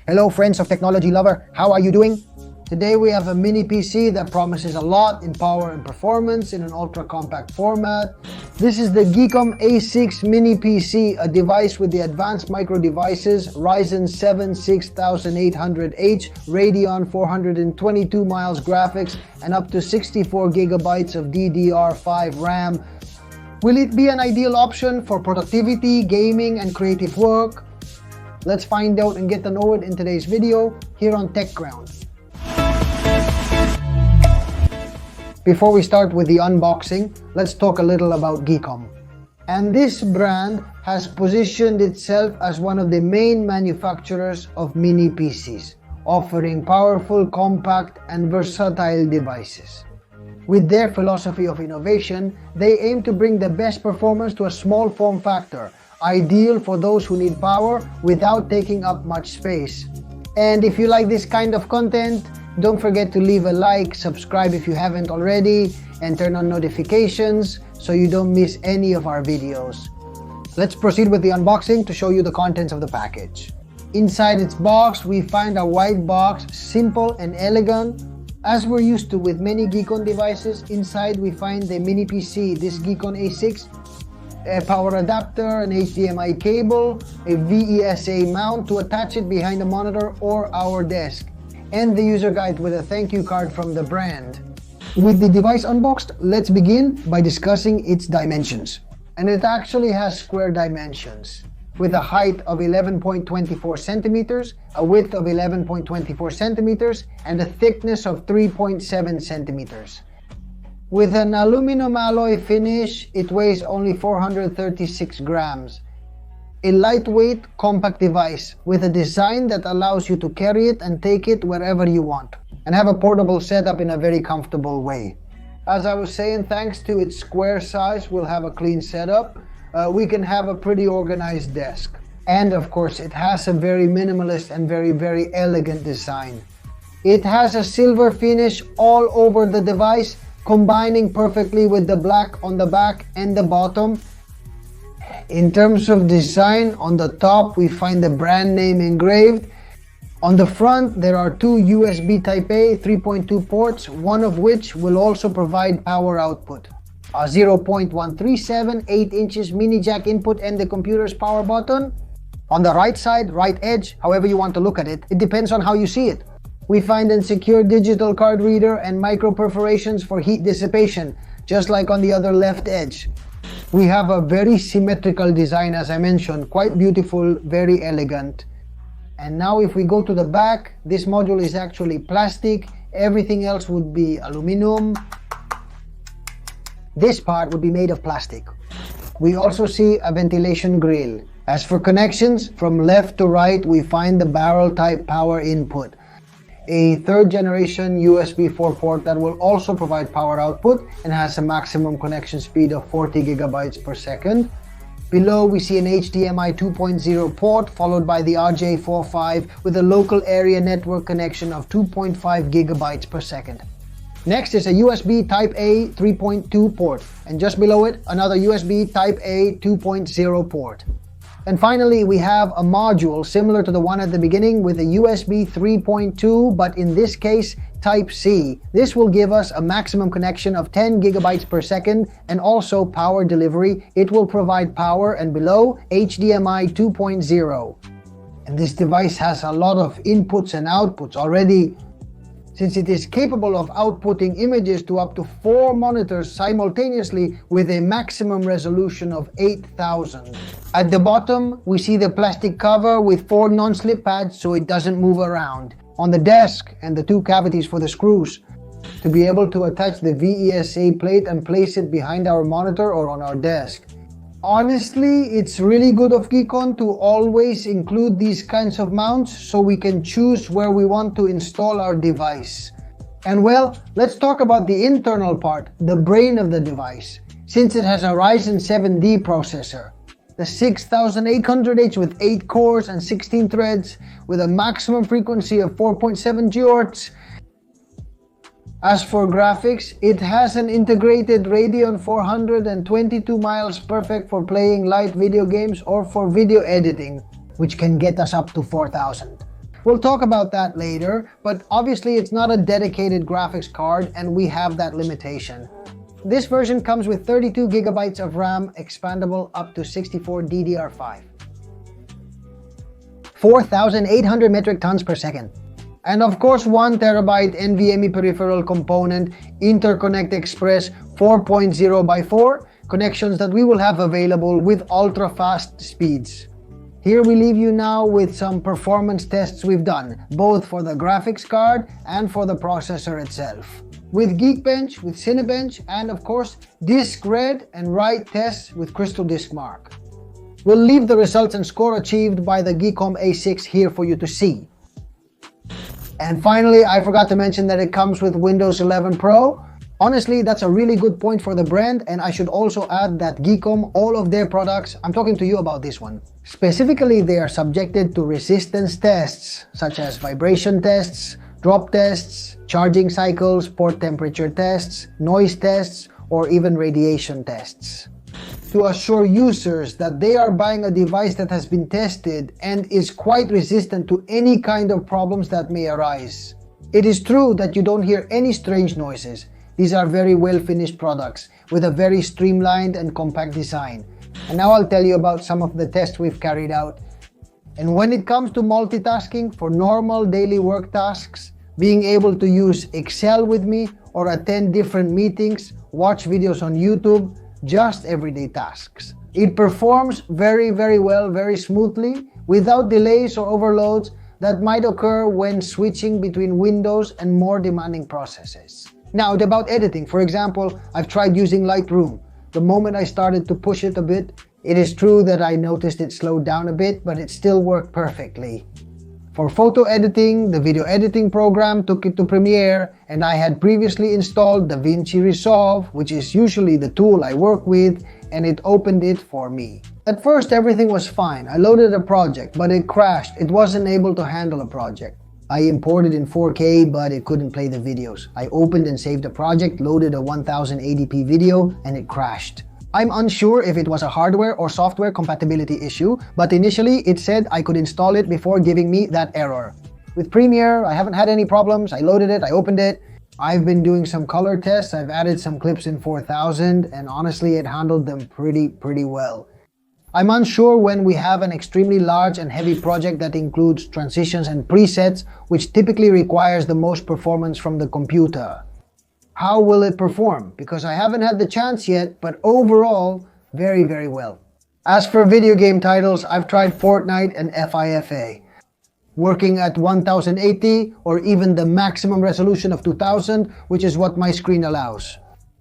Hello friends of technology lover, how are you doing? Today we have a mini PC that promises a lot in power and performance in an ultra compact format. This is the Geekom A6 mini PC, a device with the advanced micro devices, Ryzen 7 6800H, Radeon 422 miles graphics, and up to 64 gigabytes of DDR5 RAM. Will it be an ideal option for productivity, gaming, and creative work? Let's find out and get to know it in today's video here on TechGround. Before we start with the unboxing, let's talk a little about Geekom. And this brand has positioned itself as one of the main manufacturers of mini PCs, offering powerful, compact, and versatile devices. With their philosophy of innovation, they aim to bring the best performance to a small form factor, ideal for those who need power without taking up much space. And if you like this kind of content, don't forget to leave a like, subscribe if you haven't already, and turn on notifications so you don't miss any of our videos. Let's proceed with the unboxing to show you the contents of the package. Inside its box, we find a white box, simple and elegant. As we're used to with many Geekom devices, inside we find the mini PC, this Geekom A6, a power adapter, an HDMI cable, a VESA mount to attach it behind the monitor or our desk, and the user guide with a thank you card from the brand. With the device unboxed, let's begin by discussing its dimensions. And it actually has square dimensions, with a height of 11.24 centimeters, a width of 11.24 centimeters, and a thickness of 3.7 centimeters. With an aluminum alloy finish, it weighs only 436 grams. A lightweight, compact device with a design that allows you to carry it and take it wherever you want, and have a portable setup in a very comfortable way. As I was saying, thanks to its square size, we'll have a clean setup. We can have a pretty organized desk. And of course, it has a very minimalist and very elegant design. It has a silver finish all over the device, combining perfectly with the black on the back and the bottom. In terms of design, on the top we find the brand name engraved. On the front there are two USB Type-A 3.2 ports, one of which will also provide power output. A 0.137 8 inches mini jack input and the computer's power button. On the right side, right edge, however you want to look at it, it depends on how you see it. We find a secure digital card reader and micro perforations for heat dissipation, just like on the other left edge. We have a very symmetrical design, as I mentioned, quite beautiful, very elegant. And now if we go to the back, this module is actually plastic, everything else would be aluminum. This part would be made of plastic. We also see a ventilation grill. As for connections, from left to right we find the barrel type power input. A third generation USB 4 port that will also provide power output and has a maximum connection speed of 40 gigabytes per second. Below we see an HDMI 2.0 port followed by the RJ45 with a local area network connection of 2.5 gigabytes per second. Next is a USB Type-A 3.2 port, and just below it another USB Type-A 2.0 port. And finally, we have a module similar to the one at the beginning with a USB 3.2, but in this case, Type-C. This will give us a maximum connection of 10 gigabytes per second and also power delivery. It will provide power, and below, HDMI 2.0. And this device has a lot of inputs and outputs already, since it is capable of outputting images to up to 4 monitors simultaneously with a maximum resolution of 8000. At the bottom, we see the plastic cover with 4 non-slip pads so it doesn't move around. On the desk, and the 2 cavities for the screws, to be able to attach the VESA plate and place it behind our monitor or on our desk. Honestly, it's really good of Geekom to always include these kinds of mounts so we can choose where we want to install our device. And well, let's talk about the internal part, the brain of the device, since it has a Ryzen 7D processor. The 6800H with 8 cores and 16 threads with a maximum frequency of 4.7 GHz. As for graphics, it has an integrated Radeon 422 miles, perfect for playing light video games or for video editing, which can get us up to 4000. We'll talk about that later, but obviously it's not a dedicated graphics card and we have that limitation. This version comes with 32 gigabytes of RAM, expandable up to 64 DDR5. 4,800 metric tons per second. And of course 1 terabyte NVMe peripheral component, Interconnect Express 4.0x4 connections that we will have available with ultra-fast speeds. Here we leave you now with some performance tests we've done, both for the graphics card and for the processor itself. With Geekbench, with Cinebench, and of course, disk read and write tests with Crystal Disk Mark. We'll leave the results and score achieved by the Geekom A6 here for you to see. And finally, I forgot to mention that it comes with Windows 11 Pro. Honestly, that's a really good point for the brand, and I should also add that Geekom, all of their products, I'm talking to you about this one. Specifically, they are subjected to resistance tests, such as vibration tests, drop tests, charging cycles, port temperature tests, noise tests, or even radiation tests. To assure users that they are buying a device that has been tested and is quite resistant to any kind of problems that may arise. It is true that you don't hear any strange noises. These are very well finished products with a very streamlined and compact design. And now I'll tell you about some of the tests we've carried out. And when it comes to multitasking for normal daily work tasks, being able to use Excel with me or attend different meetings, watch videos on YouTube, just everyday tasks. It performs very well, very smoothly, without delays or overloads that might occur when switching between Windows and more demanding processes. Now, about editing, for example, I've tried using Lightroom. The moment I started to push it a bit, it is true that I noticed it slowed down a bit, but it still worked perfectly. For photo editing, the video editing program took it to Premiere, and I had previously installed DaVinci Resolve, which is usually the tool I work with, and it opened it for me. At first everything was fine. I loaded a project, but it crashed. It wasn't able to handle a project. I imported in 4K, but it couldn't play the videos. I opened and saved a project, loaded a 1080p video, and it crashed. I'm unsure if it was a hardware or software compatibility issue, but initially it said I could install it before giving me that error. With Premiere, I haven't had any problems. I loaded it, I opened it. I've been doing some color tests. I've added some clips in 4000, and honestly it handled them pretty well. I'm unsure when we have an extremely large and heavy project that includes transitions and presets, which typically requires the most performance from the computer. How will it perform? Because I haven't had the chance yet, but overall, very well. As for video game titles, I've tried Fortnite and FIFA. Working at 1080 or even the maximum resolution of 2000, which is what my screen allows.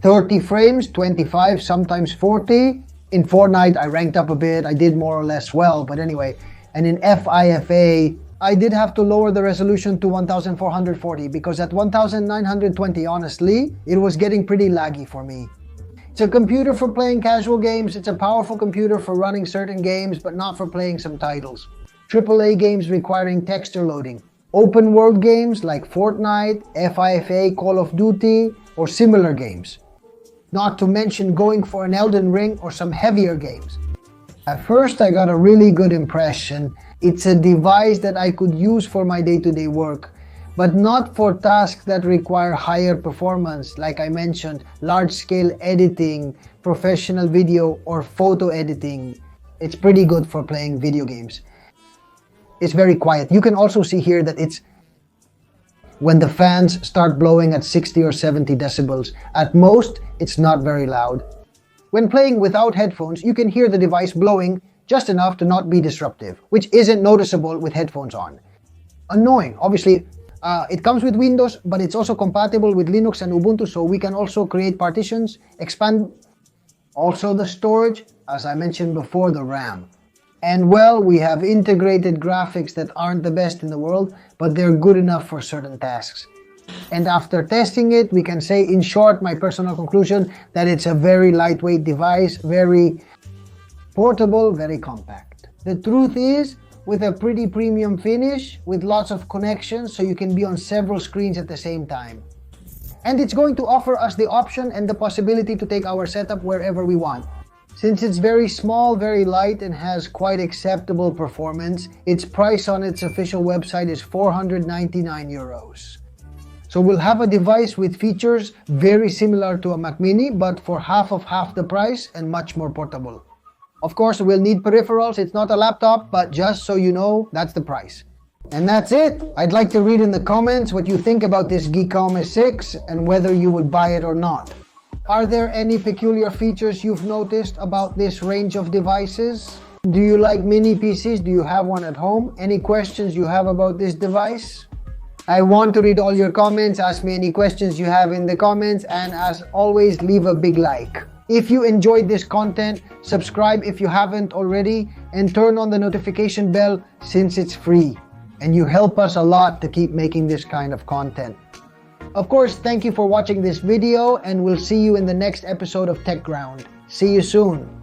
30 frames, 25, sometimes 40. In Fortnite, I ranked up a bit, I did more or less well, but anyway. And in FIFA, I did have to lower the resolution to 1440 because at 1920, honestly, it was getting pretty laggy for me. It's a computer for playing casual games, it's a powerful computer for running certain games, but not for playing some titles. AAA games requiring texture loading. Open world games like Fortnite, FIFA, Call of Duty, or similar games. Not to mention going for an Elden Ring or some heavier games. At first I got a really good impression. It's a device that I could use for my day-to-day work, but not for tasks that require higher performance, like I mentioned, large-scale editing, professional video, or photo editing. It's pretty good for playing video games. It's very quiet. You can also see here that it's when the fans start blowing at 60 or 70 decibels. At most, it's not very loud. When playing without headphones, you can hear the device blowing just enough to not be disruptive, which isn't noticeable with headphones on. Annoying. Obviously, it comes with Windows, but it's also compatible with Linux and Ubuntu, so we can also create partitions, expand also the storage, as I mentioned before, the RAM. And well, we have integrated graphics that aren't the best in the world, but they're good enough for certain tasks. And after testing it, we can say, in short, my personal conclusion, that it's a very lightweight device, very portable, very compact. The truth is, with a pretty premium finish, with lots of connections, so you can be on several screens at the same time. And it's going to offer us the option and the possibility to take our setup wherever we want. Since it's very small, very light, and has quite acceptable performance, its price on its official website is 499 euros. So we'll have a device with features very similar to a Mac Mini, but for half the price and much more portable. Of course, we'll need peripherals. It's not a laptop, but just so you know, that's the price. And that's it. I'd like to read in the comments what you think about this Geekom S6 and whether you would buy it or not. Are there any peculiar features you've noticed about this range of devices? Do you like mini PCs? Do you have one at home? Any questions you have about this device? I want to read all your comments. Ask me any questions you have in the comments, and as always, leave a big like. If you enjoyed this content, subscribe if you haven't already, and turn on the notification bell since it's free. And you help us a lot to keep making this kind of content. Of course, thank you for watching this video, and we'll see you in the next episode of TechGround. See you soon.